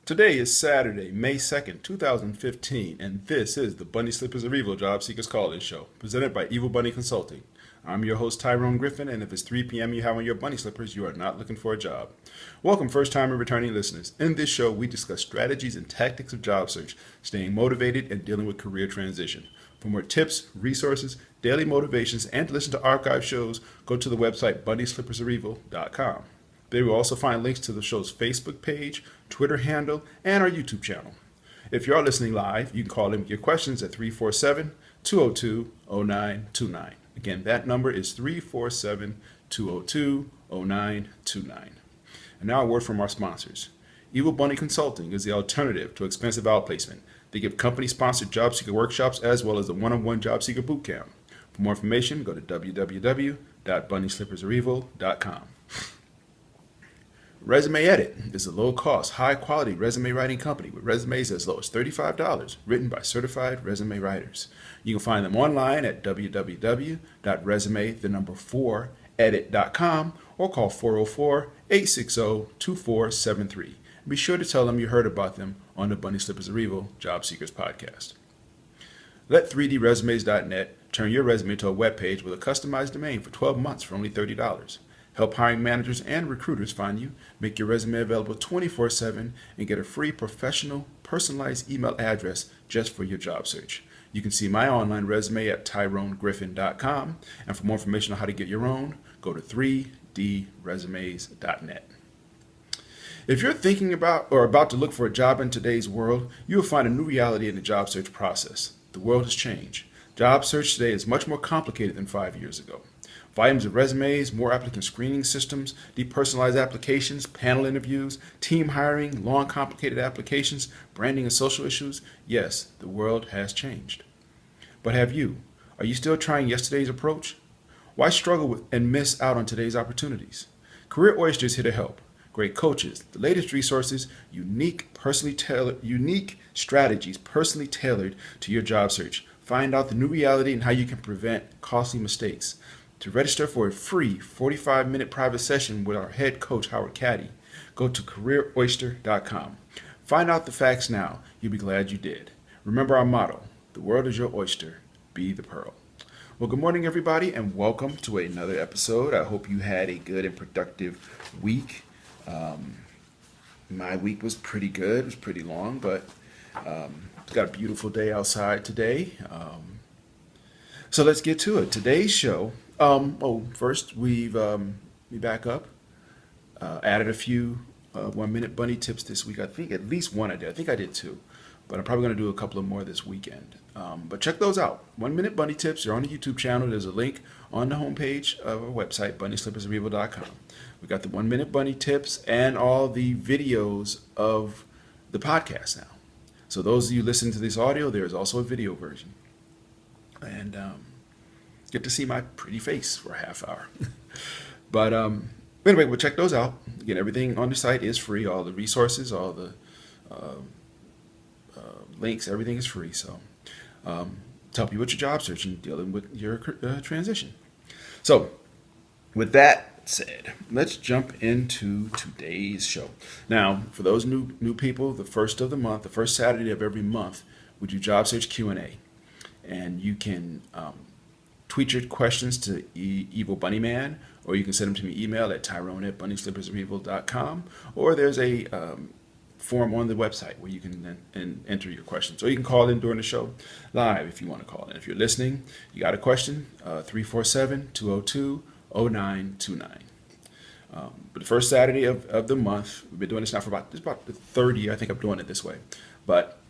Today is Saturday, May 2nd, 2015, and this is the Bunny Slippers of Evil Job Seekers Call-In Show, presented by Evil Bunny Consulting. I'm your host, Tyrone Griffin, and if it's 3 p.m. you have on your bunny slippers, you are not looking for a job. Welcome, first-time and returning listeners. In this show, we discuss strategies and tactics of job search, staying motivated, and dealing with career transition. For more tips, resources, daily motivations, and to listen to archive shows, go to the website bunnyslippersofevil.com. There you will also find links to the show's Facebook page, Twitter handle, and our YouTube channel. If you are listening live, you can call in with your questions at 347-202-0929. Again, that number is 347-202-0929. And now a word from our sponsors. Evil Bunny Consulting is the alternative to expensive outplacement. They give company-sponsored job seeker workshops as well as a one-on-one job seeker boot camp. For more information, go to www.bunnyslippersofevil.com. Resume Edit is a low-cost, high-quality resume writing company with resumes as low as $35, written by certified resume writers. You can find them online at www.resume4edit.com or call 404-860-2473. Be sure to tell them you heard about them on the Bunny Slippers of Evil Job Seekers podcast. Let 3dresumes.net turn your resume into a web page with a customized domain for 12 months for only $30. Help hiring managers and recruiters find you, make your resume available 24/7, and get a free professional, personalized email address just for your job search. You can see my online resume at tyronegriffin.com, and for more information on how to get your own, go to 3dresumes.net. If you're thinking about or about to look for a job in today's world, you will find a new reality in the job search process. The world has changed. Job search today is much more complicated than 5 years ago. Volumes of resumes, more applicant screening systems, depersonalized applications, panel interviews, team hiring, long complicated applications, branding and social issues. Yes, the world has changed. But have you? Are you still trying yesterday's approach? Why struggle with and miss out on today's opportunities? Career Oyster is here to help. Great coaches, the latest resources, unique strategies personally tailored to your job search. Find out the new reality and how you can prevent costly mistakes. To register for a free 45-minute private session with our head coach, Howard Caddy, go to careeroyster.com. Find out the facts now. You'll be glad you did. Remember our motto, the world is your oyster, be the pearl. Well, good morning, everybody, and welcome to another episode. I hope you had a good and productive week. My week was pretty good. It was pretty long, but it's got a beautiful day outside today. So let's get to it. Today's show. First we back up. Added a few 1-minute bunny tips this week. I think at least one I did. I think I did two, but I'm probably going to do a couple of more this weekend. But check those out. 1-minute bunny tips. They're on the YouTube channel. There's a link on the homepage of our website, bunnyslippersofevil.com. We got the 1-minute bunny tips and all the videos of the podcast now. So those of you listening to this audio, there is also a video version. And get to see my pretty face for a half hour. But anyway, we'll check those out. Again, everything on the site is free. All the resources, all the links, everything is free. So to help you with your job search and dealing with your transition. So with that said, let's jump into today's show. Now, for those new people, the first of the month, the first Saturday of every month, we do job search Q&A. And you can tweet your questions to Evil Bunny Man, or you can send them to me email at tyrone@bunnyslippersofevil.com, or there's a form on the website where you can then enter your questions. Or you can call in during the show live if you want to call in. If you're listening, you got a question, 347-202-0929. But the first Saturday of the month, we've been doing this now for about the 30, I think I'm doing it this way. But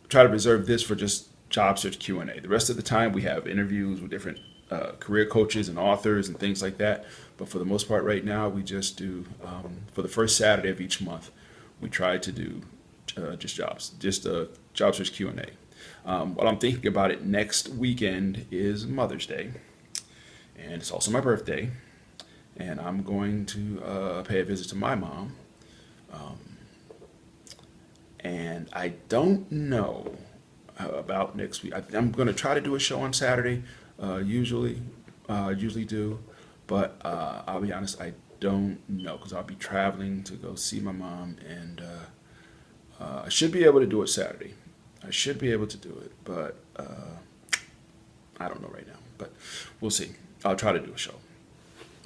try to reserve this for just job search Q&A. The rest of the time we have interviews with different career coaches and authors and things like that. But for the most part right now, we just do, for the first Saturday of each month, we try to do just job search Q&A. While I'm thinking about it, next weekend is Mother's Day. And it's also my birthday. And I'm going to pay a visit to my mom. And I don't know about next week. I'm going to try to do a show on Saturday, usually do, but I'll be honest, I don't know because I'll be traveling to go see my mom, and I should be able to do it Saturday. I should be able to do it, but I don't know right now. But we'll see. I'll try to do a show.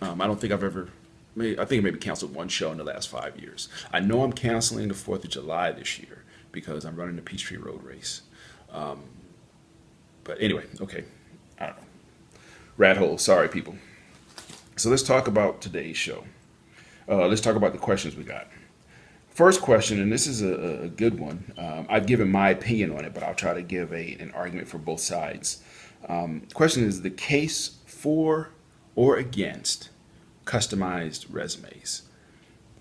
I don't think I've ever. I think I maybe canceled one show in the last 5 years. I know I'm canceling the 4th of July this year because I'm running the Peachtree Road Race. But anyway, okay. I don't know. Rat hole. Sorry, people. So let's talk about today's show. Let's talk about the questions we got. First question, and this is a good one. I've given my opinion on it, but I'll try to give an argument for both sides. Question is the case for or against customized resumes.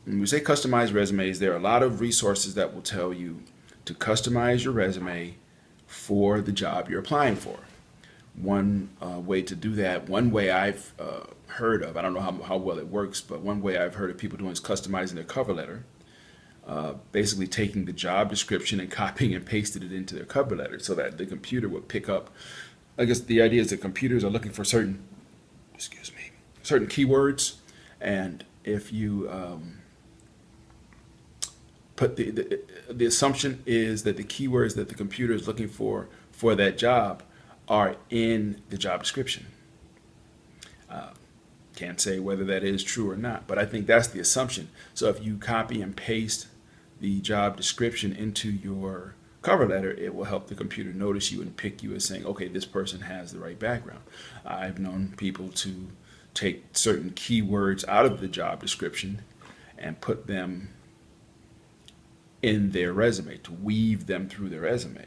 When we say customized resumes, there are a lot of resources that will tell you to customize your resume for the job you're applying for. One way to do that, one way I've heard of, I don't know how well it works, but one way I've heard of people doing is customizing their cover letter. Basically taking the job description and copying and pasting it into their cover letter so that the computer would pick up. I guess the idea is that computers are looking for certain keywords, and if you put the assumption is that the keywords that the computer is looking for that job are in the job description. Can't say whether that is true or not, but I think that's the assumption. So if you copy and paste the job description into your cover letter, it will help the computer notice you and pick you as saying, okay, this person has the right background. I've known people to take certain keywords out of the job description and put them in their resume, to weave them through their resume.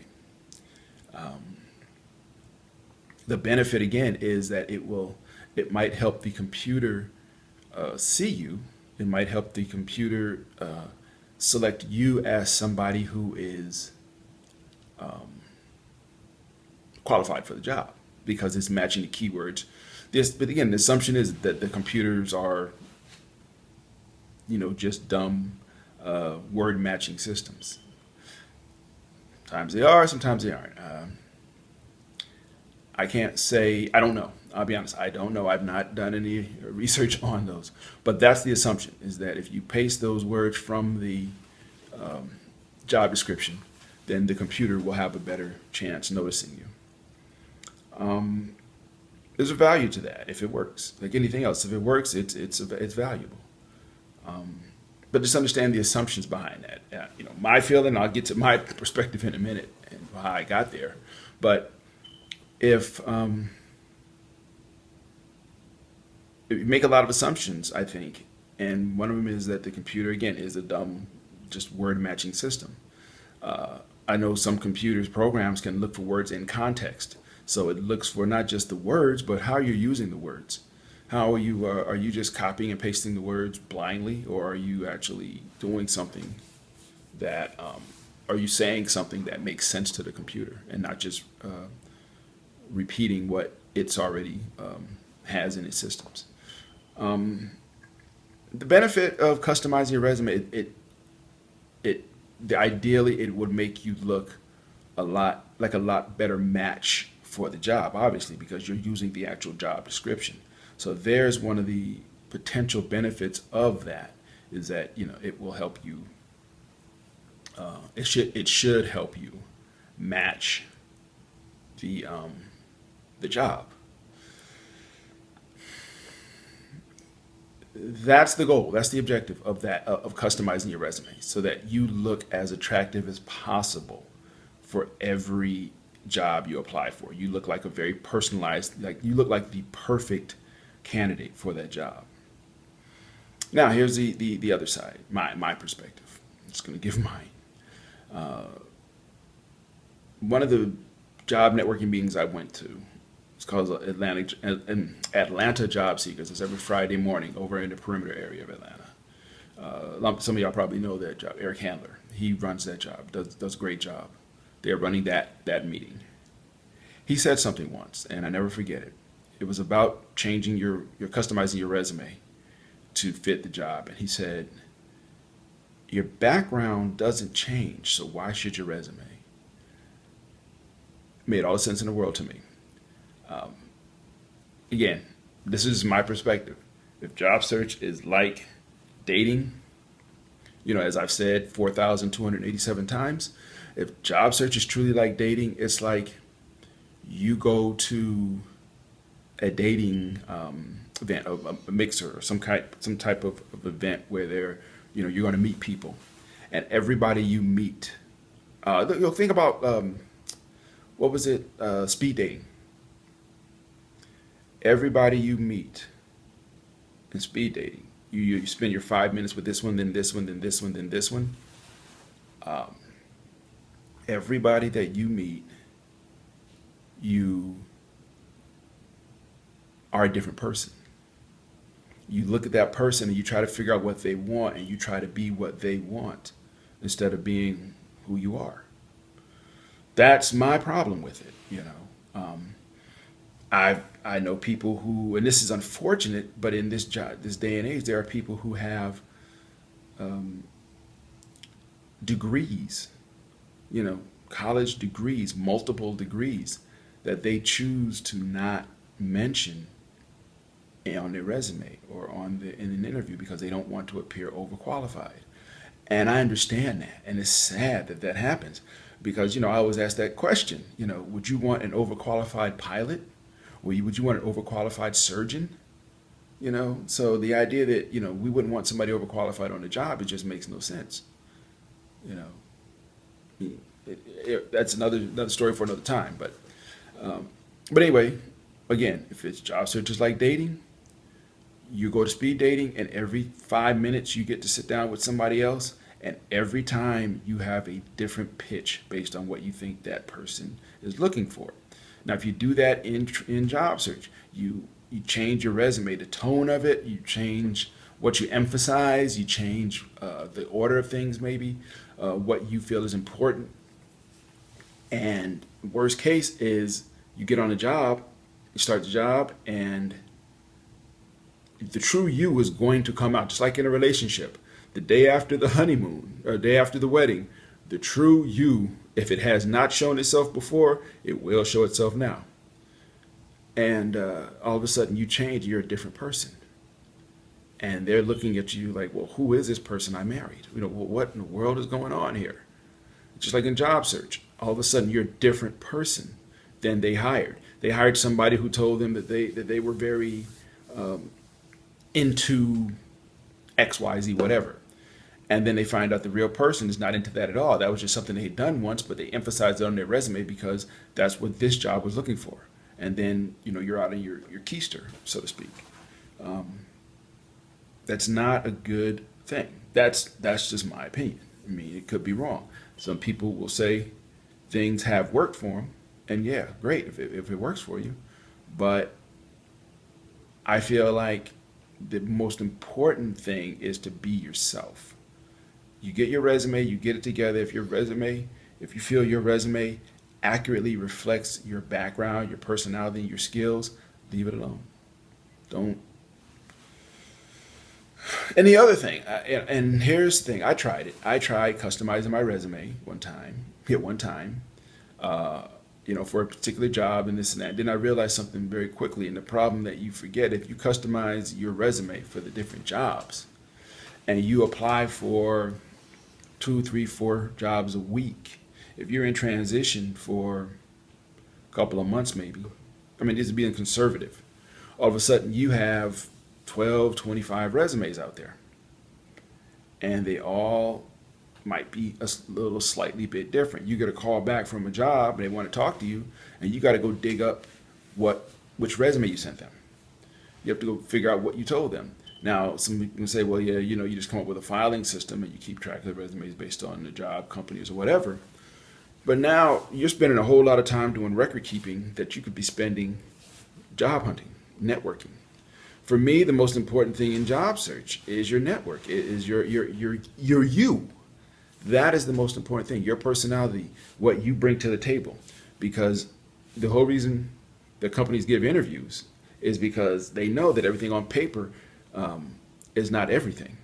The benefit again is that it might help the computer see you. It might help the computer select you as somebody who is qualified for the job because it's matching the keywords. But again, the assumption is that the computers are, just dumb word matching systems. Sometimes they are, sometimes they aren't. I can't say, I don't know. I'll be honest, I don't know. I've not done any research on those. But that's the assumption, is that if you paste those words from the job description, then the computer will have a better chance noticing you. There's a value to that if it works. Like anything else, if it works, it's valuable. But just understand the assumptions behind that. My feeling, I'll get to my perspective in a minute and how I got there. But if you make a lot of assumptions, I think, and one of them is that the computer, again, is a dumb, just word matching system. I know some computers programs can look for words in context. So it looks for not just the words, but how you're using the words. How are you just copying and pasting the words blindly, or are you actually doing something that, are you saying something that makes sense to the computer and not just repeating what it's already has in its systems? The benefit of customizing your resume, ideally it would make you look a lot better match for the job, obviously, because you're using the actual job description. So there's one of the potential benefits of that, is that it will help you. It should help you match the job. That's the goal. That's the objective of that, of customizing your resume, so that you look as attractive as possible for every job you apply for. You look like a very personalized, like you look like the perfect candidate for that job. Now, here's the other side, my perspective. I'm just going to give mine. One of the job networking meetings I went to, it's called Atlanta Job Seekers. It's every Friday morning over in the perimeter area of Atlanta. Some of y'all probably know that job. Eric Handler, he runs that job, does a great job. They're running that meeting. He said something once, and I never forget it. It was about changing your customizing your resume to fit the job. And he said, your background doesn't change, so why should your resume? Made all the sense in the world to me. Again, this is my perspective. If job search is like dating, As I've said 4,287 times, if job search is truly like dating, it's like you go to a dating event, a mixer, or some type of event where you're going to meet people, and everybody you meet, think about what was it, speed dating. Everybody you meet in speed dating, you spend your 5 minutes with this one, then this one, then this one, then this one. Everybody that you meet, you are a different person. You look at that person and you try to figure out what they want, and you try to be what they want instead of being who you are. That's my problem with it. I know people who, and this is unfortunate, but in this day and age, there are people who have degrees, college degrees, multiple degrees that they choose to not mention on their resume or in an interview because they don't want to appear overqualified. And I understand that, and it's sad that that happens because I always ask that question. Would you want an overqualified pilot, or would you want an overqualified surgeon? So the idea that we wouldn't want somebody overqualified on the job, it just makes no sense. You know, that's another story for another time. But anyway, again, if it's job search is like dating, you go to speed dating, and every 5 minutes you get to sit down with somebody else, and every time you have a different pitch based on what you think that person is looking for. Now, if you do that in job search, you change your resume, the tone of it, you change what you emphasize, you change the order of things, maybe what you feel is important. And worst case is you get on a job, you start the job, and the true you is going to come out, just like in a relationship. The day after the honeymoon, or day after the wedding, the true you, if it has not shown itself before, it will show itself now. And all of a sudden you change, you're a different person. And they're looking at you like, well, who is this person I married? What in the world is going on here? Just like in job search, all of a sudden you're a different person than they hired. They hired somebody who told them that they were very into XYZ, whatever. And then they find out the real person is not into that at all. That was just something they had done once, but they emphasized it on their resume because that's what this job was looking for. And then, you're out of your keister, so to speak. That's not a good thing. That's just my opinion. I mean, it could be wrong. Some people will say things have worked for them, and yeah, great if it works for you. But I feel like the most important thing is to be yourself. You get your resume, you get it together. If you feel your resume accurately reflects your background, your personality, and your skills, leave it alone. Don't. And the other thing, and here's the thing, I tried it. I tried customizing my resume one time, for a particular job and this and that. Then I realized something very quickly, and the problem that you forget, if you customize your resume for the different jobs, and you apply for 2, 3, 4 jobs a week, if you're in transition for a couple of months maybe, this is being conservative, all of a sudden you have 12, 25 resumes out there. And they all might be a little slightly bit different. You get a call back from a job and they want to talk to you, and you got to go dig up which resume you sent them. You have to go figure out what you told them. Now, some people can say, well, yeah, you just come up with a filing system and you keep track of the resumes based on the job, companies, or whatever. But now you're spending a whole lot of time doing record keeping that you could be spending job hunting, networking. For me, the most important thing in job search is your network. It is your you. That is the most important thing. Your personality, what you bring to the table. Because the whole reason that companies give interviews is because they know that everything on paper is not everything.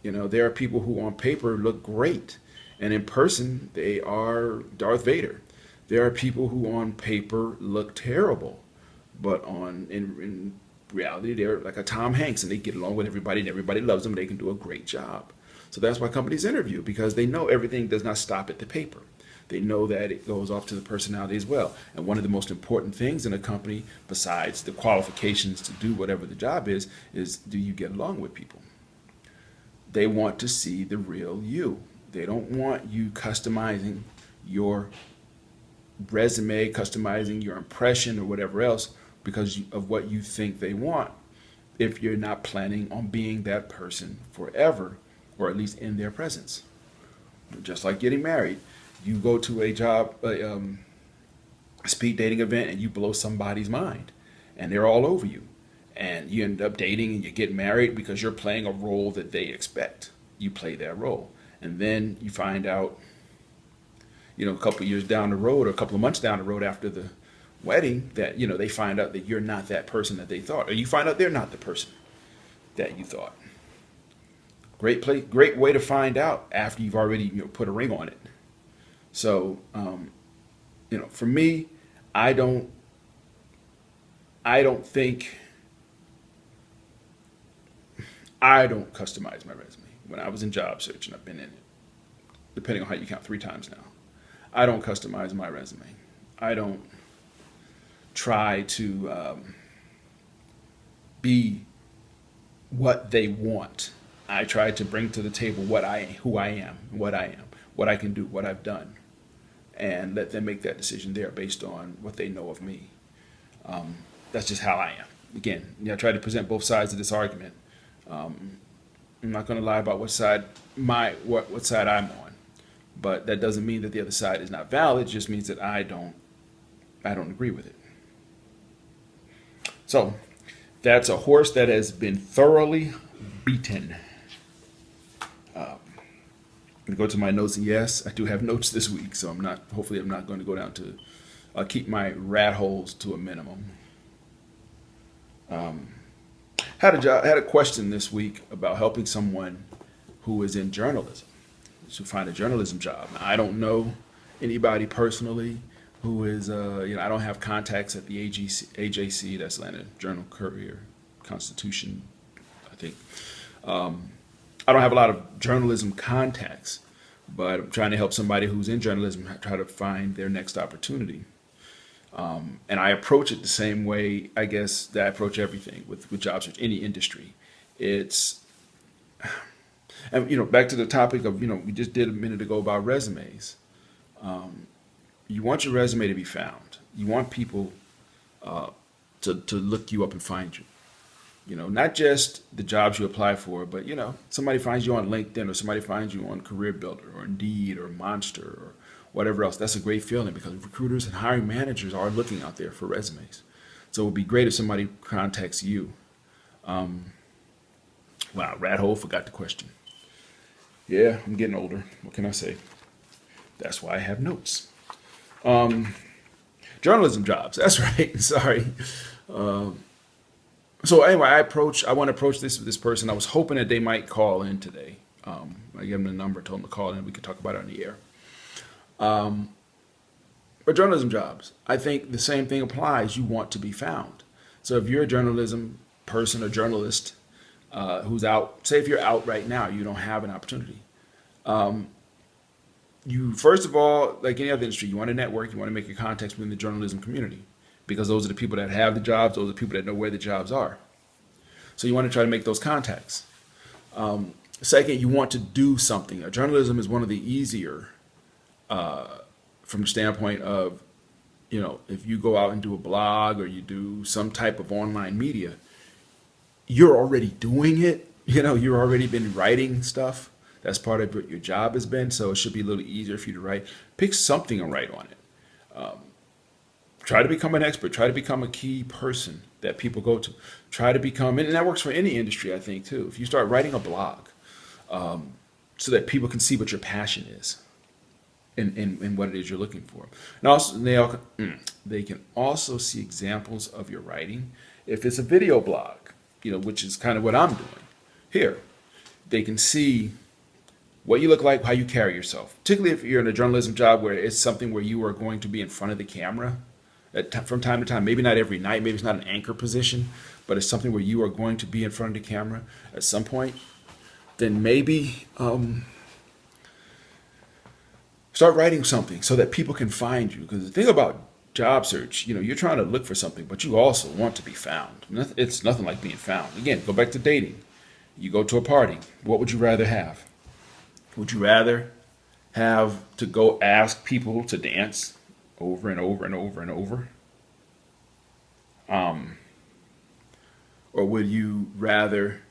There are people who on paper look great, and in person they are Darth Vader. There are people who on paper look terrible, but in reality they're like a Tom Hanks, and they get along with everybody and everybody loves them. They can do a great job. So that's why companies interview, because they know everything does not stop at the paper. They know that it goes off to the personality as well. And one of the most important things in a company, besides the qualifications to do whatever the job is do you get along with people? They want to see the real you. They don't want you customizing your resume, customizing your impression or whatever else because of what you think they want, if you're not planning on being that person forever, or at least in their presence. Just like getting married. You go to a job, a speed dating event, and you blow somebody's mind, and they're all over you. And you end up dating and you get married because you're playing a role that they expect. You play that role. And then you find out, a couple of years down the road or a couple of months down the road after the wedding that, they find out that you're not that person that they thought. Or you find out they're not the person that you thought. Great way to find out after you've already put a ring on it. So, for me, I don't customize my resume. When I was in job search, and I've been in it, depending on how you count, 3 times now, I don't customize my resume. I don't try to be what they want. I try to bring to the table who I am, what I can do, what I've done, and let them make that decision there based on what they know of me. That's just how I am. Again, I try to present both sides of this argument. I'm not going to lie about what side I'm on, but that doesn't mean that the other side is not valid. It just means that I don't agree with it. So that's a horse that has been thoroughly beaten. I'm going to go to my notes, and yes, I do have notes this week, so hopefully I'm not going to go down to keep my rat holes to a minimum. Had a question this week about helping someone who is in journalism to find a journalism job. Now, I don't know anybody personally who is, I don't have contacts at the AJC, that's Atlanta Journal Courier Constitution, I think. I don't have a lot of journalism contacts, but I'm trying to help somebody who's in journalism try to find their next opportunity. And I approach it the same way, I guess, that I approach everything with job search, any industry. It's, and back to the topic of, we just did a minute ago about resumes. You want your resume to be found. You want people to look you up and find you. Not just the jobs you apply for, but, somebody finds you on LinkedIn, or somebody finds you on Career Builder or Indeed or Monster or whatever else. That's a great feeling because recruiters and hiring managers are looking out there for resumes. So it would be great if somebody contacts you. Wow, rat hole, forgot the question. Yeah, I'm getting older. What can I say? That's why I have notes. Journalism jobs. That's right. Sorry. So anyway, I want to approach this person. I was hoping that they might call in today. I gave them the number, told them to call in. We could talk about it on the air. But journalism jobs, I think the same thing applies. You want to be found. So if you're a journalism person or journalist who's out, say if you're out right now, you don't have an opportunity. You, first of all, like any other industry, you want to network, you want to make your contacts within the journalism community, because those are the people that have the jobs, those are the people that know where the jobs are. So you want to try to make those contacts. Second, you want to do something. Journalism is one of the easier, from the standpoint of, if you go out and do a blog or you do some type of online media, you're already doing it. You've already been writing stuff. That's part of what your job has been. So it should be a little easier for you to write. Pick something and write on it. Try to become an expert. Try to become a key person that people go to. Try to become, and that works for any industry, I think, too. If you start writing a blog, so that people can see what your passion is and what it is you're looking for. And also, they can also see examples of your writing. If it's a video blog, which is kind of what I'm doing here, they can see what you look like, how you carry yourself. Particularly if you're in a journalism job where it's something where you are going to be in front of the camera from time to time. Maybe not every night, maybe it's not an anchor position, but it's something where you are going to be in front of the camera at some point. then maybe start writing something so that people can find you. Because the thing about job search, you're trying to look for something, but you also want to be found. It's nothing like being found. Again, go back to dating. You go to a party. What would you rather have? Would you rather have to go ask people to dance over and over and over and over? Or would you rather,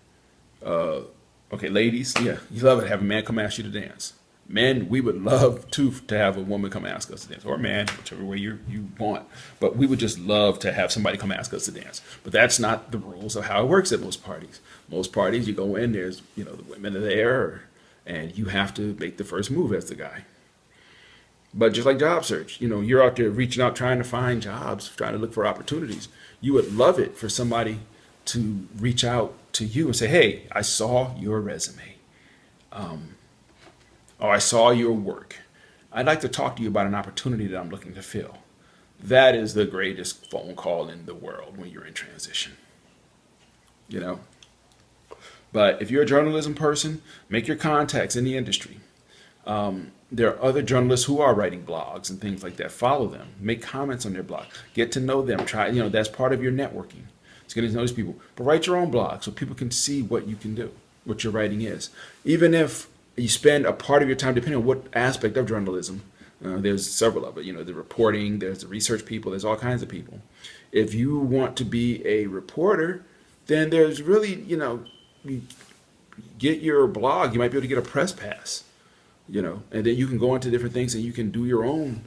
okay, ladies, yeah, you love it to have a man come ask you to dance. Men, we would love to have a woman come ask us to dance, or a man, whichever way you want. But we would just love to have somebody come ask us to dance. But that's not the rules of how it works at most parties. Most parties, you go in, there's, the women are there, and you have to make the first move as the guy. But just like job search, you're out there reaching out, trying to find jobs, trying to look for opportunities. You would love it for somebody to reach out to you and say, hey, I saw your resume. Or I saw your work. I'd like to talk to you about an opportunity that I'm looking to fill. That is the greatest phone call in the world when you're in transition. But if you're a journalism person, make your contacts in the industry. There are other journalists who are writing blogs and things like that. Follow them. Make comments on their blog. Get to know them. Try, that's part of your networking. It's getting to know these people. But write your own blog so people can see what you can do, what your writing is. Even if you spend a part of your time, depending on what aspect of journalism, there's several of it. The reporting, there's the research people, there's all kinds of people. If you want to be a reporter, then there's really, you get your blog, you might be able to get a press pass, and then you can go into different things and you can do your own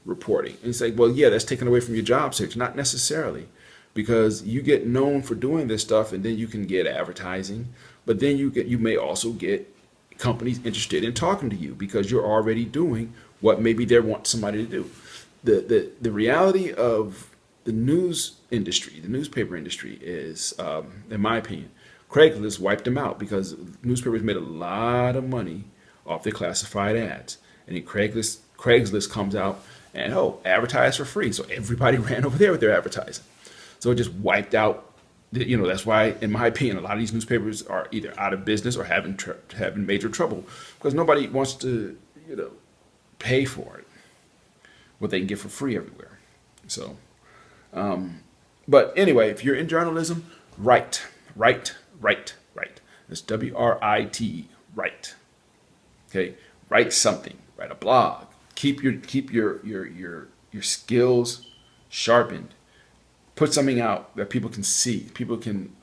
reporting. And it's like, well, yeah, that's taken away from your job search. Not necessarily, because you get known for doing this stuff and then you can get advertising, but then you may also get companies interested in talking to you because you're already doing what maybe they want somebody to do. The reality of the news industry, the newspaper industry is, in my opinion, Craigslist wiped them out because newspapers made a lot of money off their classified ads. And then Craigslist comes out and, advertise for free. So everybody ran over there with their advertising. So it just wiped out. That's why, in my opinion, a lot of these newspapers are either out of business or having major trouble because nobody wants to, pay for it, what they can get for free everywhere. So, but anyway, if you're in journalism, write. It's WRITE, write. Okay, write something. Write a blog. Keep your skills sharpened. Put something out that people can see, people can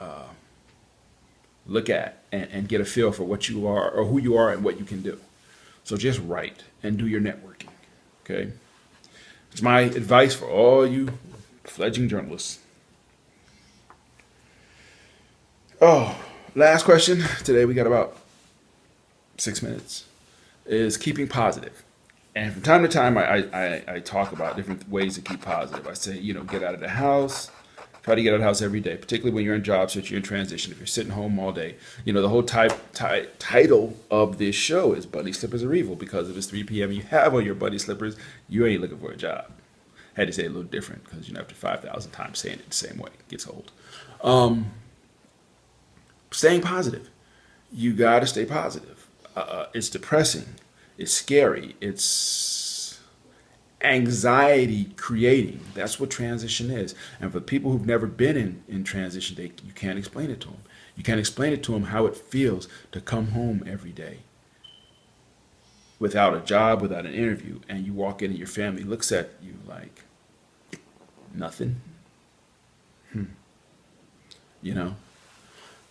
look at and get a feel for what you are or who you are and what you can do. So just write and do your networking. Okay, it's my advice for all you fledgling journalists. Oh, last question. Today we got about 6 minutes. Is keeping positive. And from time to time, I talk about different ways to keep positive. I say, get out of the house. Try to get out of the house every day, particularly when you're in job search, you're in transition. If you're sitting home all day, the whole title of this show is Bunny Slippers Are Evil because if it's 3 p.m. and you have on your bunny slippers, you ain't looking for a job. Had to say it a little different because, after 5,000 times saying it the same way, it gets old. Staying positive. You got to stay positive. It's depressing. It's scary. It's anxiety creating. That's what transition is. And for people who've never been in transition, you can't explain it to them. You can't explain it to them how it feels to come home every day without a job, without an interview, and you walk in and your family looks at you like nothing.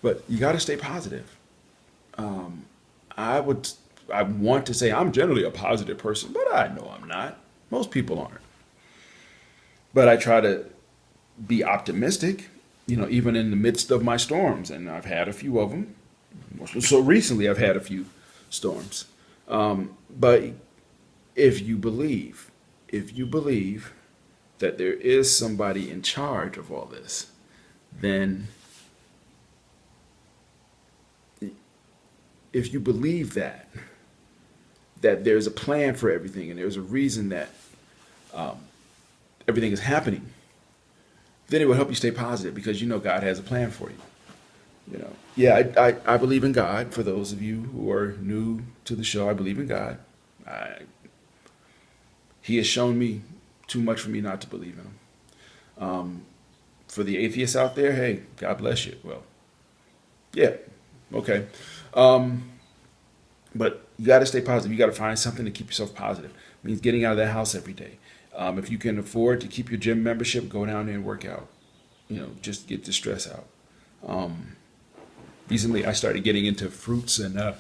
But you got to stay positive. I want to say I'm generally a positive person, but I know I'm not. Most people aren't. But I try to be optimistic, even in the midst of my storms. And I've had a few of them. So recently I've had a few storms. But if you believe that there is somebody in charge of all this, then if you believe that there's a plan for everything and there's a reason that everything is happening, then it will help you stay positive because God has a plan for you. Yeah, I believe in God. For those of you who are new to the show, I believe in God. I, he has shown me too much for me not to believe in him. For the atheists out there, hey, God bless you. Well, yeah, okay. Um, but you got to stay positive. You got to find something to keep yourself positive. It means getting out of that house every day. If you can afford to keep your gym membership, go down there and work out. Just get the stress out. Um, Recently, I started getting into fruits and oh,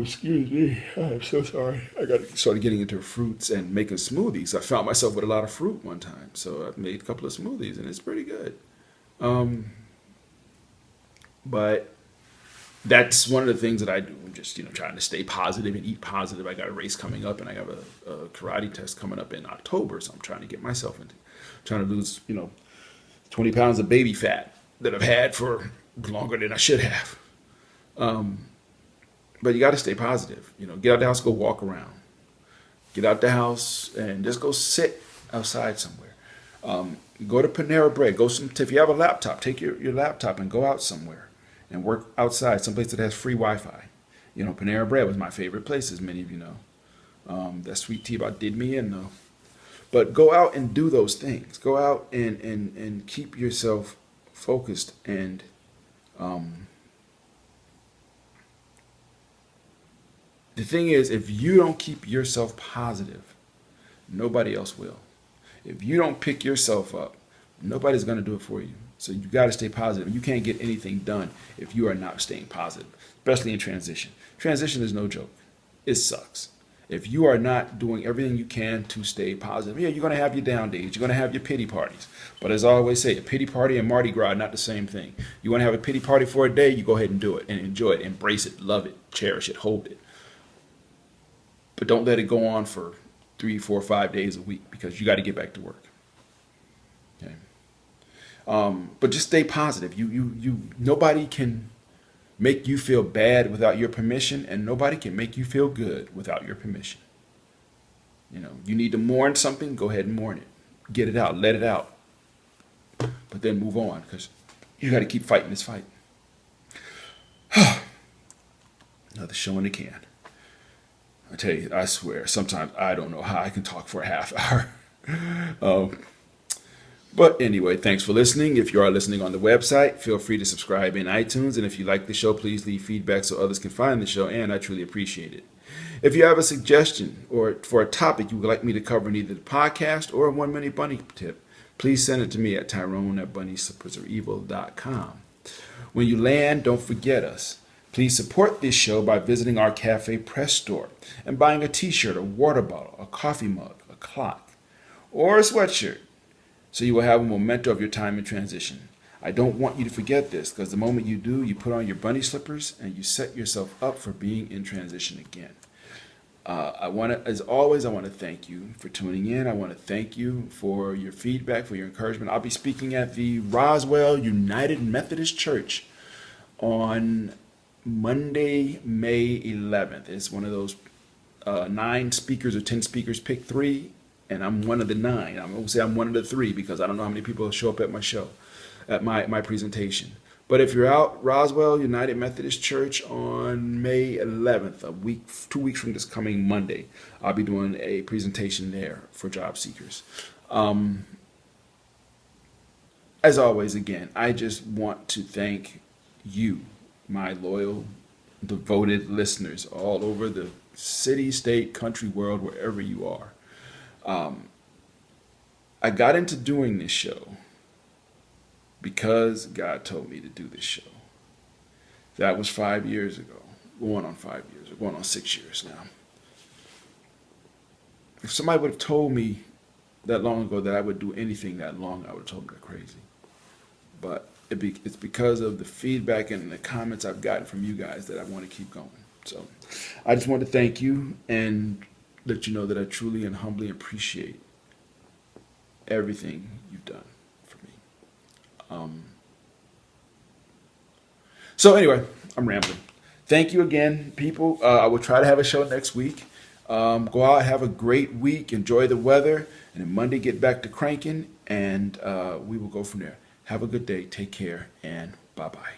excuse me. I'm so sorry. I got started getting into fruits and making smoothies. I found myself with a lot of fruit one time, so I've made a couple of smoothies, and it's pretty good. Um, but that's one of the things that I do. I'm just trying to stay positive and eat positive. I got a race coming up, and I have a karate test coming up in October, so I'm trying to get myself into trying to lose 20 pounds of baby fat that I've had for longer than I should have. Um, but you got to stay positive. Get out the house, go walk around. Get out the house and just go sit outside somewhere. Go to Panera Bread. If you have a laptop, take your laptop and go out somewhere and work outside, someplace that has free Wi-Fi. Panera Bread was my favorite place, as many of you know. That sweet tea about did me in though. But go out and do those things. Go out and keep yourself focused. And the thing is, if you don't keep yourself positive, nobody else will. If you don't pick yourself up, nobody's going to do it for you. So you got to stay positive. You can't get anything done if you are not staying positive, especially in transition. Transition is no joke. It sucks. If you are not doing everything you can to stay positive, yeah, you're going to have your down days. You're going to have your pity parties. But as I always say, a pity party and Mardi Gras are not the same thing. You want to have a pity party for a day, you go ahead and do it and enjoy it, embrace it, love it, cherish it, hold it. But don't let it go on for 3, 4, 5 days a week because you got to get back to work. Okay. But just stay positive. Nobody can make you feel bad without your permission, and nobody can make you feel good without your permission. You need to mourn something, go ahead and mourn it. Get it out, let it out. But then move on, because you got to keep fighting this fight. Another show in the can. I tell you, I swear, sometimes I don't know how I can talk for a half hour. But anyway, thanks for listening. If you are listening on the website, feel free to subscribe in iTunes. And if you like the show, please leave feedback so others can find the show, and I truly appreciate it. If you have a suggestion or for a topic you would like me to cover in either the podcast or a 1 minute bunny tip, please send it to me at Tyrone@bunnyslippersareevil.com. When you land, don't forget us. Please support this show by visiting our Cafe Press store and buying a t-shirt, a water bottle, a coffee mug, a clock, or a sweatshirt, so you will have a memento of your time in transition. I don't want you to forget this, because the moment you do, you put on your bunny slippers and you set yourself up for being in transition again. As always, I want to thank you for tuning in. I want to thank you for your feedback, for your encouragement. I'll be speaking at the Roswell United Methodist Church on Monday, May 11th. It's one of those 9 speakers or 10 speakers, pick 3. And I'm one of the 9. I'm going to say I'm one of the 3 because I don't know how many people will show up at my show, at my presentation. But if you're out, Roswell United Methodist Church on May 11th, 2 weeks from this coming Monday, I'll be doing a presentation there for job seekers. As always, again, I just want to thank you, my loyal, devoted listeners all over the city, state, country, world, wherever you are. I got into doing this show because God told me to do this show. That was 5 years ago, going on 5 years, or going on 6 years now. If somebody would have told me that long ago that I would do anything that long, I would have told them they're crazy. But it's because of the feedback and the comments I've gotten from you guys that I want to keep going. So I just want to thank you and let you know that I truly and humbly appreciate everything you've done for me. So anyway, I'm rambling. Thank you again, people. I will try to have a show next week. Go out, have a great week, enjoy the weather, and then Monday get back to cranking, and we will go from there. Have a good day, take care, and bye-bye.